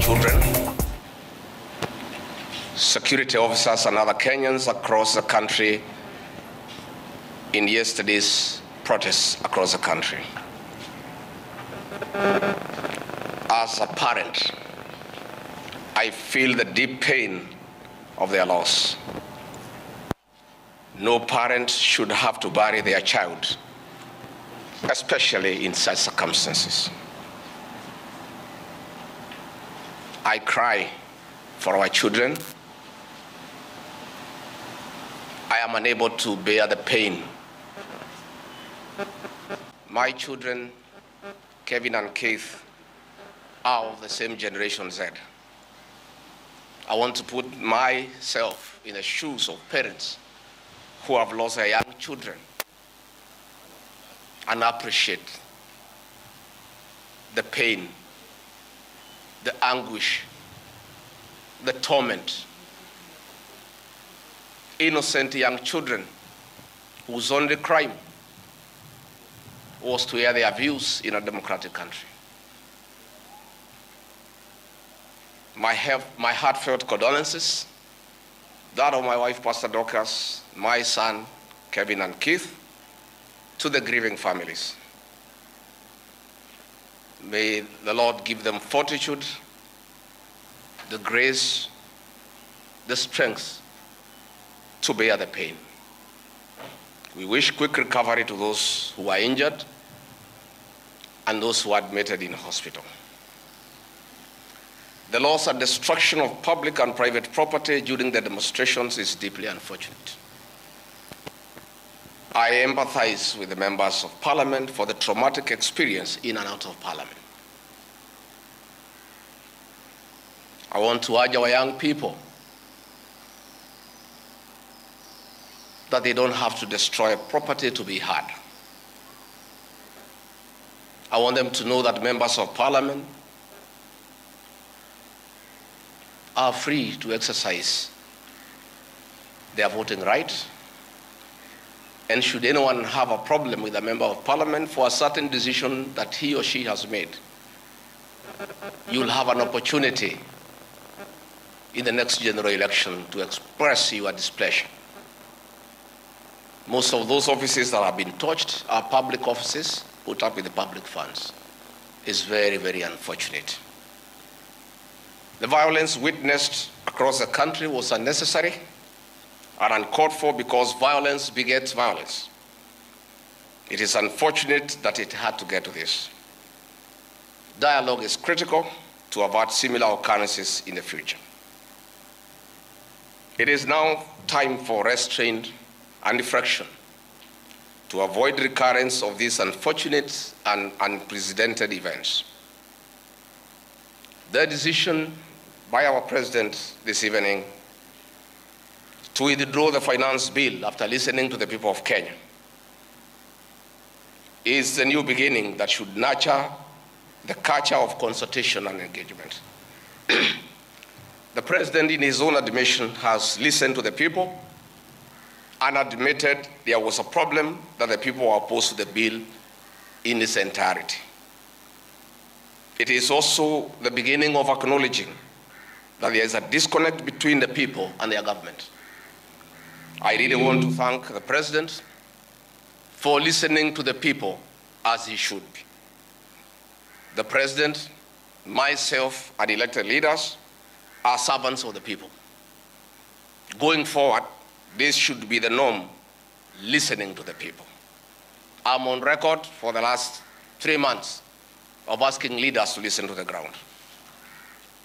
children, security officers and other Kenyans across the country in yesterday's protests across the country. As a parent, I feel the deep pain of their loss. No parent should have to bury their child, especially in such circumstances. I cry for our children. I am unable to bear the pain. My children, Kevin and Keith, are of the same generation Z. I want to put myself in the shoes of parents who have lost their young children and appreciate the pain, the anguish, the torment. Innocent young children whose only crime was to air their views in a democratic country. My heartfelt condolences, that of my wife, Pastor Dorcas, my son, Kevin and Keith, to the grieving families. May the Lord give them fortitude, the grace, the strength to bear the pain. We wish quick recovery to those who are injured and those who are admitted in hospital. The loss and destruction of public and private property during the demonstrations is deeply unfortunate. I empathize with the members of Parliament for the traumatic experience in and out of Parliament. I want to urge our young people that they don't have to destroy property to be heard. I want them to know that members of Parliament are free to exercise their voting right. And should anyone have a problem with a member of Parliament for a certain decision that he or she has made, you'll have an opportunity in the next general election to express your displeasure. Most of those offices that have been touched are public offices put up with the public funds. It's very, very unfortunate. The violence witnessed across the country was unnecessary and uncalled for because violence begets violence. It is unfortunate that it had to get to this. Dialogue is critical to avert similar occurrences in the future. It is now time for restraint and reflection to avoid recurrence of these unfortunate and unprecedented events. The decision by our President this evening to withdraw the finance bill after listening to the people of Kenya is the new beginning that should nurture the culture of consultation and engagement. The President, in his own admission, has listened to the people and admitted there was a problem, that the people were opposed to the bill in its entirety. It is also the beginning of acknowledging that there is a disconnect between the people and their government. I really want to thank the President for listening to the people as he should be. The President, myself, and elected leaders are servants of the people. Going forward, this should be the norm, listening to the people. I'm on record for the last 3 months of asking leaders to listen to the ground.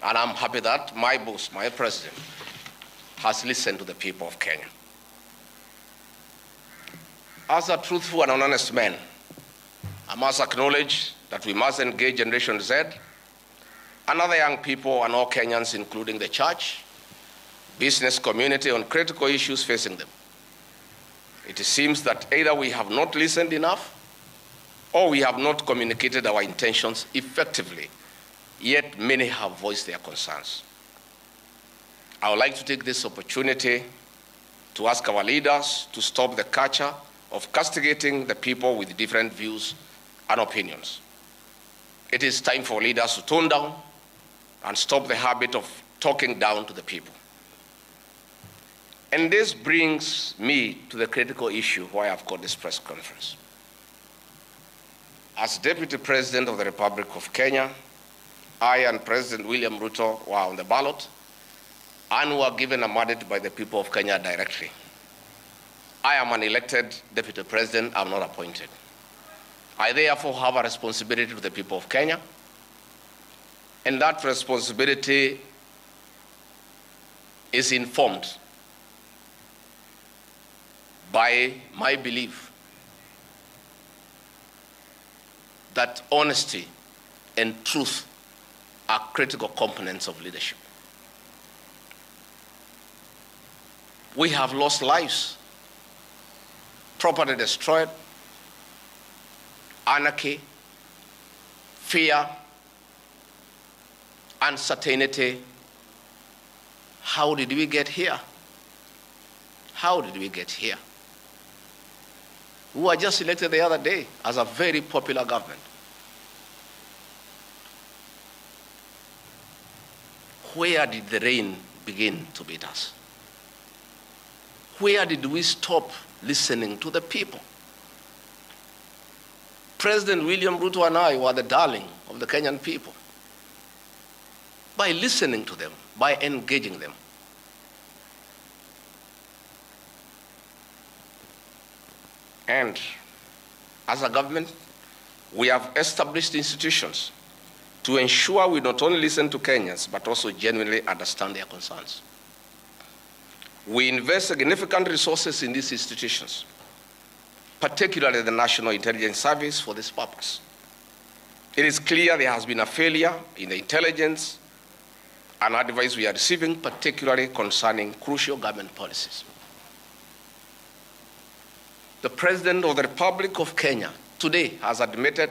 And I'm happy that my boss, my President, has listened to the people of Kenya. As a truthful and honest man, I must acknowledge that we must engage Generation Z and other young people and all Kenyans, including the church, business community, on critical issues facing them. It seems that either we have not listened enough or we have not communicated our intentions effectively, yet many have voiced their concerns. I would like to take this opportunity to ask our leaders to stop the culture of castigating the people with different views and opinions. It is time for leaders to tone down and stop the habit of talking down to the people. And this brings me to the critical issue why I've called this press conference. As Deputy President of the Republic of Kenya, I and President William Ruto were on the ballot and were given a mandate by the people of Kenya directly. I am an elected Deputy President, I'm not appointed. I therefore have a responsibility to the people of Kenya, and that responsibility is informed by my belief that honesty and truth are critical components of leadership. We have lost lives, property destroyed, anarchy, fear, uncertainty. How did we get here? How did we get here? We were just elected the other day as a very popular government. Where did the rain begin to beat us? Where did we stop listening to the people? President William Ruto and I were the darling of the Kenyan people. By listening to them, by engaging them. And as a government, we have established institutions to ensure we not only listen to Kenyans, but also genuinely understand their concerns. We invest significant resources in these institutions, particularly the National Intelligence Service, for this purpose. It is clear there has been a failure in the intelligence and advice we are receiving, particularly concerning crucial government policies. The President of the Republic of Kenya today has admitted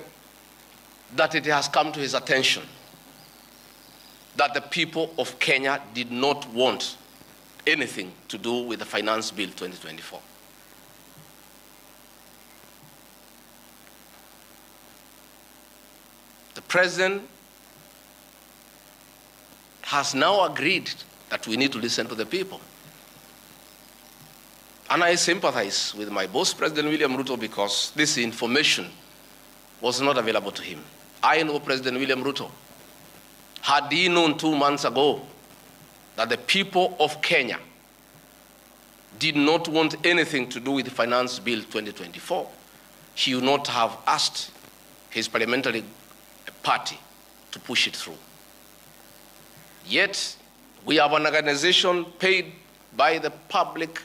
that it has come to his attention that the people of Kenya did not want anything to do with the Finance Bill 2024. The President has now agreed that we need to listen to the people. And I sympathize with my boss, President William Ruto, because this information was not available to him. I know President William Ruto. Had he known 2 months ago that the people of Kenya did not want anything to do with the Finance Bill 2024, he would not have asked his parliamentary party to push it through. Yet, we have an organization paid by the public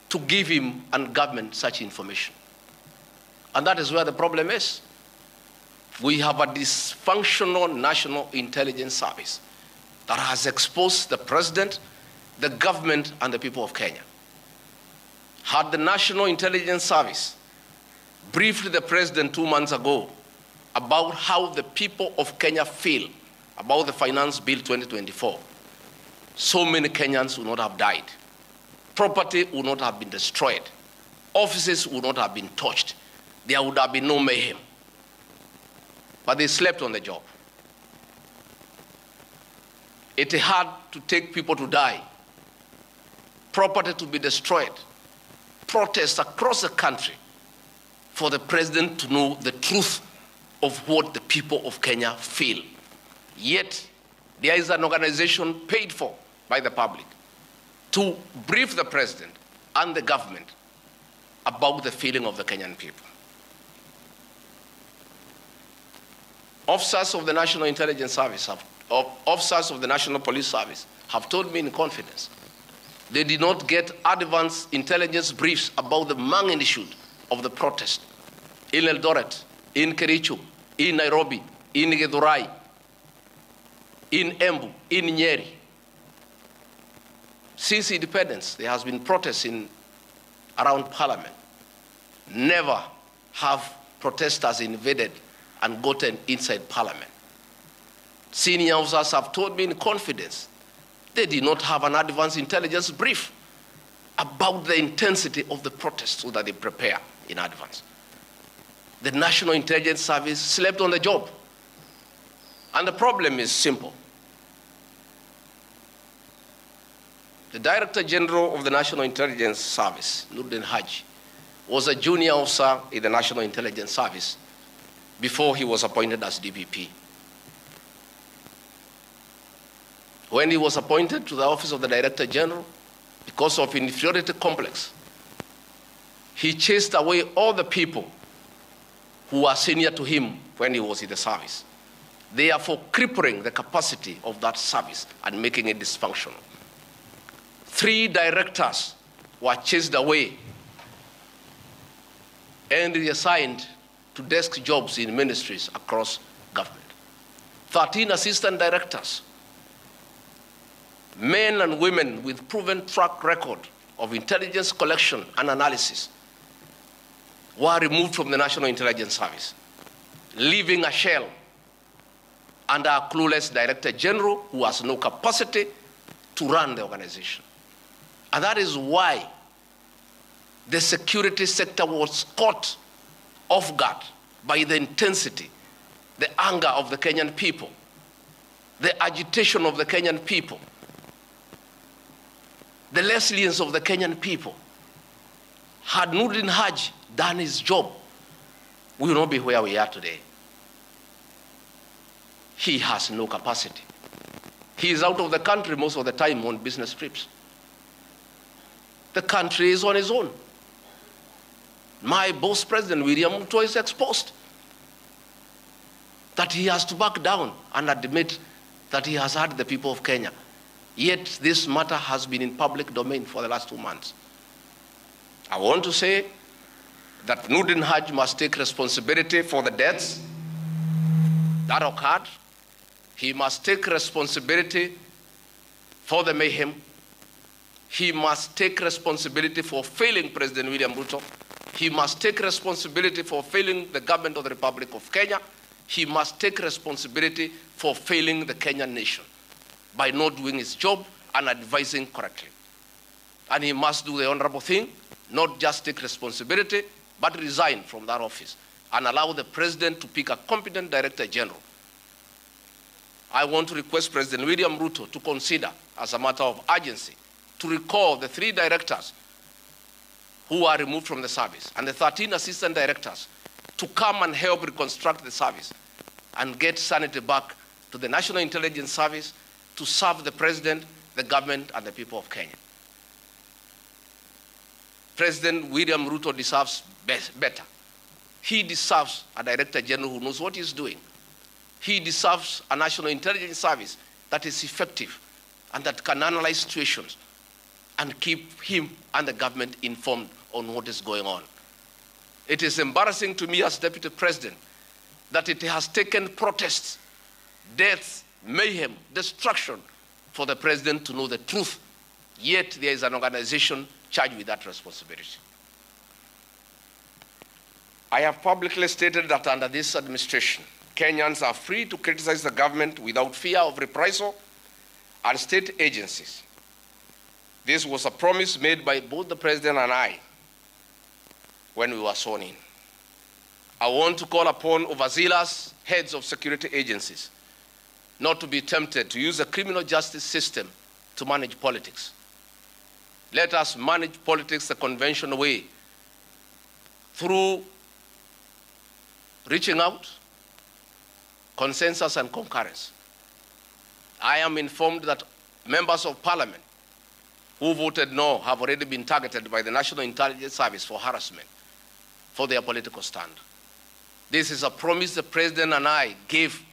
to give him and government such information. And that is where the problem is. We have a dysfunctional National Intelligence Service that has exposed the President, the government, and the people of Kenya. Had the National Intelligence Service briefed the President 2 months ago about how the people of Kenya feel about the Finance Bill 2024, so many Kenyans would not have died. Property would not have been destroyed. Offices would not have been touched. There would have been no mayhem. But they slept on the job. It had to take people to die, property to be destroyed, protests across the country for the President to know the truth of what the people of Kenya feel. Yet, there is an organization paid for by the public to brief the President and the government about the feeling of the Kenyan people. Officers of the National Intelligence Service, officers of the National Police Service have told me in confidence they did not get advance intelligence briefs about the magnitude of the protest in Eldoret, in Kericho, in Nairobi, in Githurai, in Embu, in Nyeri. Since independence, there has been protests around Parliament. Never have protesters invaded and gotten inside Parliament. Senior officers have told me in confidence they did not have an advance intelligence brief about the intensity of the protest so that they prepare in advance. The National Intelligence Service slept on the job. And the problem is simple. The Director General of the National Intelligence Service, Noordin Haji, was a junior officer in the National Intelligence Service before he was appointed as DPP. When he was appointed to the office of the Director General, because of inferiority complex, he chased away all the people who were senior to him when he was in the service, therefore crippling the capacity of that service and making it dysfunctional. 3 directors were chased away and reassigned to desk jobs in ministries across government. 13 assistant directors, men and women with proven track record of intelligence collection and analysis, were removed from the National Intelligence Service, leaving a shell under a clueless Director General who has no capacity to run the organization. And that is why the security sector was caught off guard by the intensity, the anger of the Kenyan people, the agitation of the Kenyan people, the resilience of the Kenyan people. Had Noordin Haji done his job, we will not be where we are today. He has no capacity. He is out of the country most of the time on business trips. The country is on his own. My boss, President Ruto, is exposed that he has to back down and admit that he has hurt the people of Kenya. Yet this matter has been in public domain for the last 2 months. I want to say that Noordin Haji must take responsibility for the deaths that occurred. He must take responsibility for the mayhem. He must take responsibility for failing President William Ruto. He must take responsibility for failing the government of the Republic of Kenya. He must take responsibility for failing the Kenyan nation by not doing his job and advising correctly. And he must do the honorable thing, not just take responsibility, but resign from that office and allow the president to pick a competent Director General. I want to request President William Ruto to consider, as a matter of urgency, to recall the 3 directors who are removed from the service and the 13 assistant directors to come and help reconstruct the service and get sanity back to the National Intelligence Service to serve the president, the government, and the people of Kenya. President William Ruto deserves better. He deserves a Director General who knows what he's doing. He deserves a National Intelligence Service that is effective and that can analyze situations and keep him and the government informed on what is going on. It is embarrassing to me as Deputy President that it has taken protests, deaths, mayhem, destruction for the President to know the truth, yet there is an organization charged with that responsibility. I have publicly stated that under this administration, Kenyans are free to criticize the government without fear of reprisal and state agencies. This was a promise made by both the President and I when we were sworn in. I want to call upon overzealous heads of security agencies not to be tempted to use the criminal justice system to manage politics. Let us manage politics the conventional way, through reaching out, consensus, and concurrence. I am informed that members of parliament who voted no have already been targeted by the National Intelligence Service for harassment for their political stand. This is a promise the President and I gave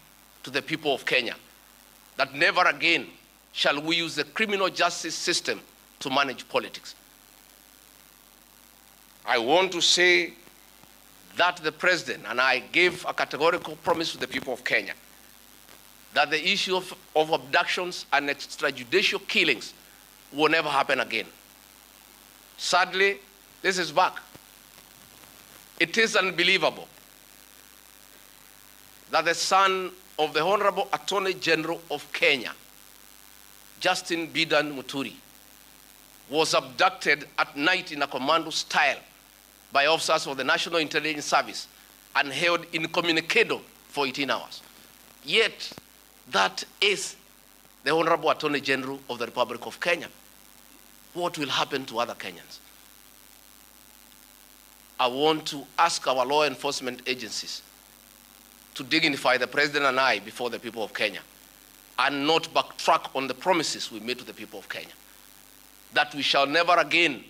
to the people of Kenya, that never again shall we use the criminal justice system to manage politics. I want to say that the President and I gave a categorical promise to the people of Kenya that the issue of abductions and extrajudicial killings will never happen again. Sadly, this is back. It is unbelievable that the son of the Honorable Attorney General of Kenya, Justin Bidan Muturi, was abducted at night in a commando style by officers of the National Intelligence Service and held incommunicado for 18 hours. Yet, that is the Honorable Attorney General of the Republic of Kenya. what will happen to other Kenyans? I want to ask our law enforcement agencies to dignify the President and I before the people of Kenya and not backtrack on the promises we made to the people of Kenya, that we shall never again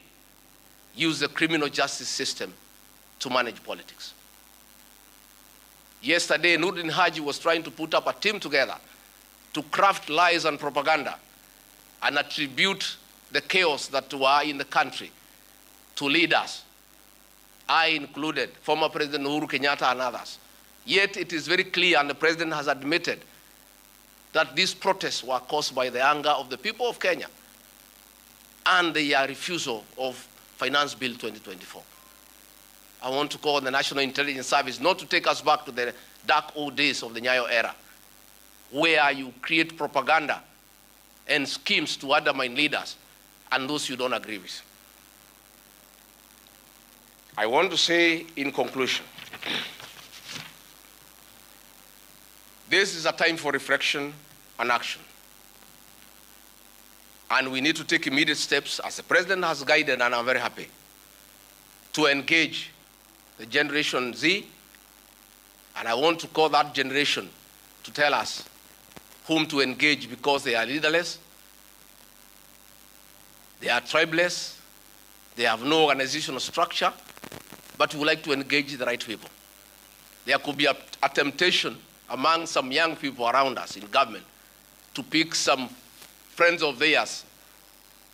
use the criminal justice system to manage politics. Yesterday, Noordin Haji was trying to put up a team together to craft lies and propaganda and attribute the chaos that were in the country to leaders, I included, former President Uhuru Kenyatta and others. Yet it is very clear, and the President has admitted, that these protests were caused by the anger of the people of Kenya and their refusal of Finance Bill 2024. I want to call on the National Intelligence Service not to take us back to the dark old days of the Nyayo era, where you create propaganda and schemes to undermine leaders and those you don't agree with. I want to say in conclusion, this is a time for reflection and action. And we need to take immediate steps, as the President has guided, and I'm very happy, to engage the Generation Z. And I want to call that generation to tell us whom to engage, because they are leaderless, they are tribeless, they have no organizational structure, but we would like to engage the right people. There could be a temptation among some young people around us in government to pick some friends of theirs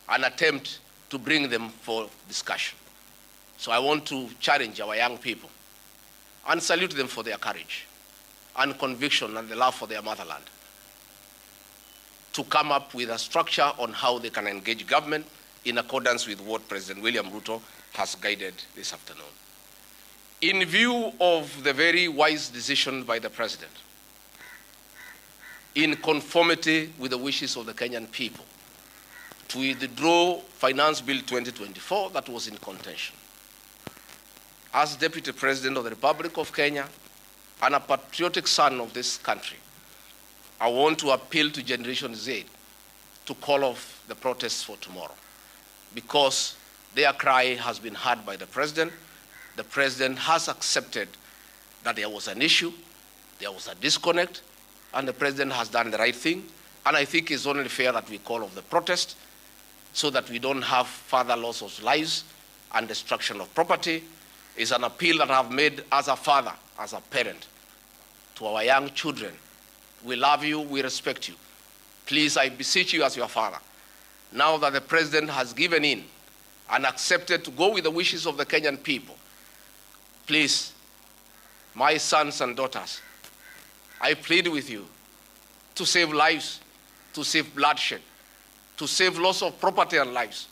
and attempt to bring them for discussion. So I want to challenge our young people and salute them for their courage and conviction and the love for their motherland to come up with a structure on how they can engage government in accordance with what President William Ruto has guided this afternoon. In view of the very wise decision by the President, in conformity with the wishes of the Kenyan people, to withdraw Finance Bill 2024 that was in contention, as Deputy President of the Republic of Kenya and a patriotic son of this country, I want to appeal to Generation Z to call off the protests for tomorrow, because their cry has been heard by the President. The President has accepted that there was an issue, there was a disconnect, and the President has done the right thing. And I think it's only fair that we call off the protest so that we don't have further loss of lives and destruction of property. It's an appeal that I've made as a father, as a parent, to our young children. We love you, we respect you. Please, I beseech you as your father, now that the President has given in and accepted to go with the wishes of the Kenyan people, please, my sons and daughters, I plead with you to save lives, to save bloodshed, to save loss of property and lives.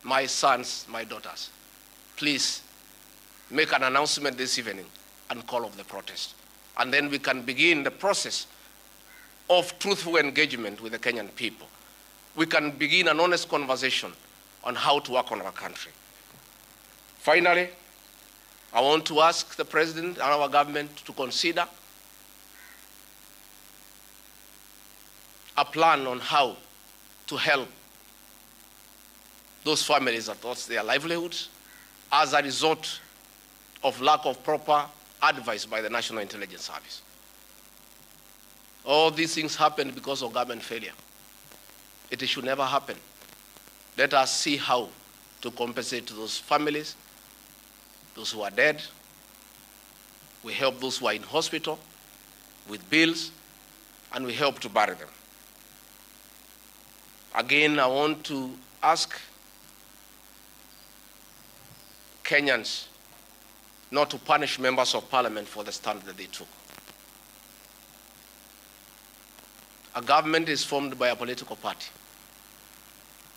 My sons, my daughters, please make an announcement this evening and call off the protest. And then we can begin the process of truthful engagement with the Kenyan people. We can begin an honest conversation on how to work on our country. Finally, I want to ask the President and our government to consider a plan on how to help those families that lost their livelihoods as a result of lack of proper advice by the National Intelligence Service. All these things happened because of government failure. It should never happen. Let us see how to compensate to those families, those who are dead. We help those who are in hospital with bills, and we help to bury them. Again, I want to ask Kenyans not to punish members of parliament for the stand that they took. A government is formed by a political party.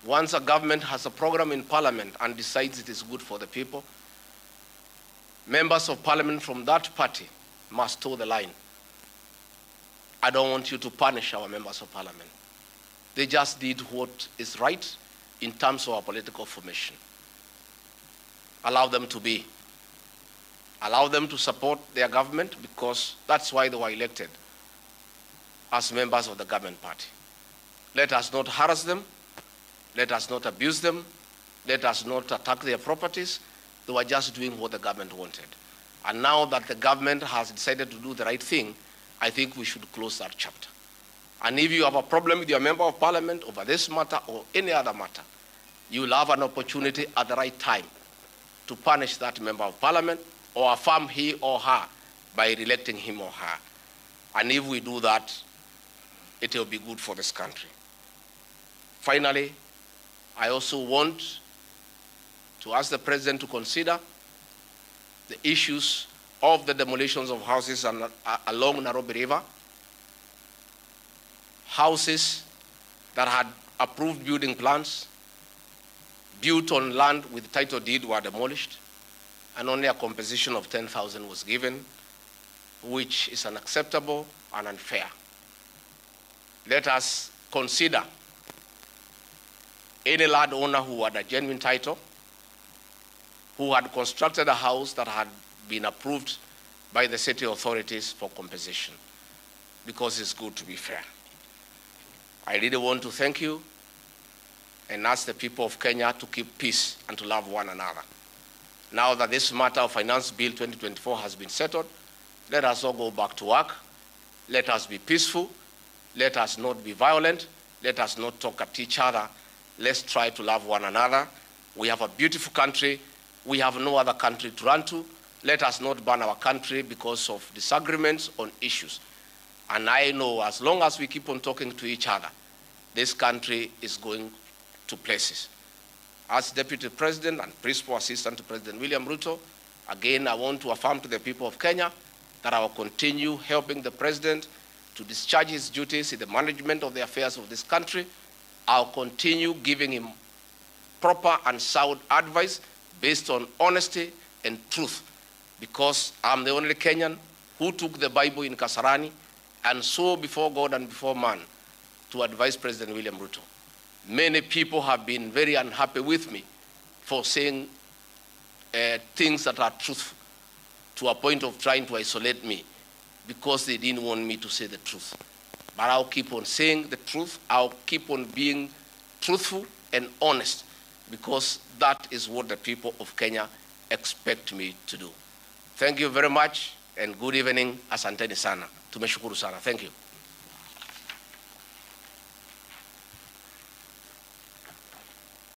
Once a government has a program in parliament and decides it is good for the people, members of parliament from that party must toe the line. I don't want you to punish our members of parliament. They just did what is right in terms of our political formation. Allow them to be. Allow them to support their government, because that's why they were elected as members of the government party. Let us not harass them. Let us not abuse them. Let us not attack their properties. They were just doing what the government wanted. And now that the government has decided to do the right thing, I think we should close that chapter. And if you have a problem with your member of parliament over this matter or any other matter, you will have an opportunity at the right time to punish that member of parliament or affirm he or her by re-electing him or her. And if we do that, it will be good for this country. Finally, I also want to ask the President to consider the issues of the demolitions of houses along Nairobi River, houses that had approved building plans, built on land with title deed were demolished, and only a compensation of 10,000 was given, which is unacceptable and unfair. Let us consider any landowner who had a genuine title, who had constructed a house that had been approved by the city authorities for compensation, because it's good to be fair. I really want to thank you and ask the people of Kenya to keep peace and to love one another. Now that this matter of Finance Bill 2024 has been settled, let us all go back to work. Let us be peaceful. Let us not be violent. Let us not talk at each other. Let's try to love one another. We have a beautiful country. We have no other country to run to. Let us not burn our country because of disagreements on issues. And I know as long as we keep on talking to each other, this country is going to places. As Deputy President and Principal Assistant to President William Ruto, again, I want to affirm to the people of Kenya that I will continue helping the President to discharge his duties in the management of the affairs of this country. I'll continue giving him proper and sound advice based on honesty and truth, because I'm the only Kenyan who took the Bible in Kasarani and swore before God and before man to advise President William Ruto. Many people have been very unhappy with me for saying things that are truthful, to a point of trying to isolate me because they didn't want me to say the truth. But I'll keep on saying the truth. I'll keep on being truthful and honest, because that is what the people of Kenya expect me to do. Thank you very much and good evening. Asanteni sana. Tumeshukuru sana. Thank you.